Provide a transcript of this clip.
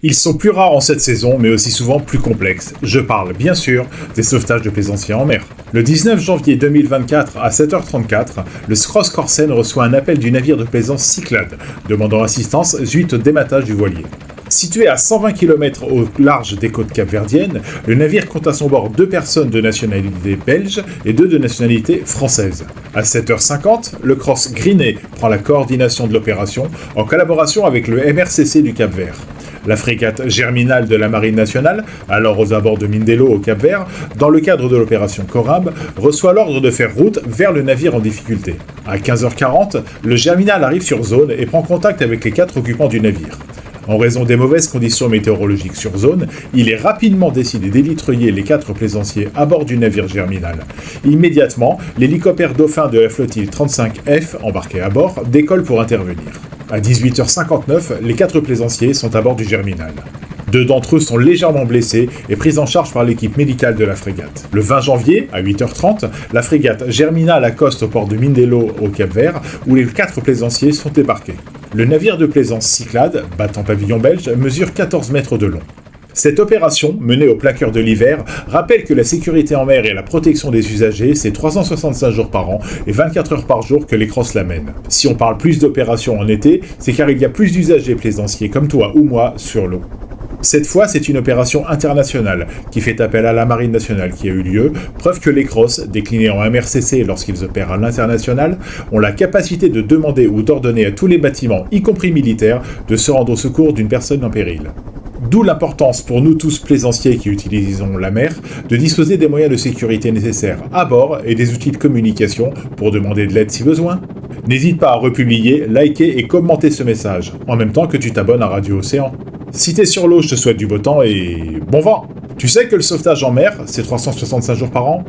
Ils sont plus rares en cette saison, mais aussi souvent plus complexes. Je parle, bien sûr, des sauvetages de plaisanciers en mer. Le 19 janvier 2024, à 7h34, le SCROS Corsen reçoit un appel du navire de plaisance Cyclade, demandant assistance suite au dématage du voilier. Situé à 120 km au large des côtes capverdiennes, le navire compte à son bord 2 personnes de nationalité belge et 2 de nationalité française. À 7h50, le CROS Grinet prend la coordination de l'opération en collaboration avec le MRCC du Cap-Vert. La frégate Germinal de la Marine nationale, alors aux abords de Mindelo au Cap-Vert, dans le cadre de l'opération Corab, reçoit l'ordre de faire route vers le navire en difficulté. À 15h40, le Germinal arrive sur zone et prend contact avec les 4 occupants du navire. En raison des mauvaises conditions météorologiques sur zone, il est rapidement décidé d'élitreuiller les 4 plaisanciers à bord du navire Germinal. Immédiatement, l'hélicoptère Dauphin de la flottille 35F, embarqué à bord, décolle pour intervenir. À 18h59, les 4 plaisanciers sont à bord du Germinal. 2 d'entre eux sont légèrement blessés et pris en charge par l'équipe médicale de la frégate. Le 20 janvier, à 8h30, la frégate Germinal accoste au port de Mindelo au Cap-Vert, où les 4 plaisanciers sont débarqués. Le navire de plaisance Cyclade, battant pavillon belge, mesure 14 mètres de long. Cette opération, menée au plein cœur de l'hiver, rappelle que la sécurité en mer et la protection des usagers, c'est 365 jours par an et 24 heures par jour que les CROS la mènent. Si on parle plus d'opérations en été, c'est car il y a plus d'usagers plaisanciers comme toi ou moi sur l'eau. Cette fois, c'est une opération internationale qui fait appel à la Marine nationale qui a eu lieu, preuve que les CROS, déclinés en MRCC lorsqu'ils opèrent à l'international, ont la capacité de demander ou d'ordonner à tous les bâtiments, y compris militaires, de se rendre au secours d'une personne en péril. D'où l'importance pour nous tous plaisanciers qui utilisons la mer de disposer des moyens de sécurité nécessaires à bord et des outils de communication pour demander de l'aide si besoin. N'hésite pas à republier, liker et commenter ce message, en même temps que tu t'abonnes à Radio Océan. Si t'es sur l'eau, je te souhaite du beau temps et bon vent. Tu sais que le sauvetage en mer, c'est 365 jours par an ?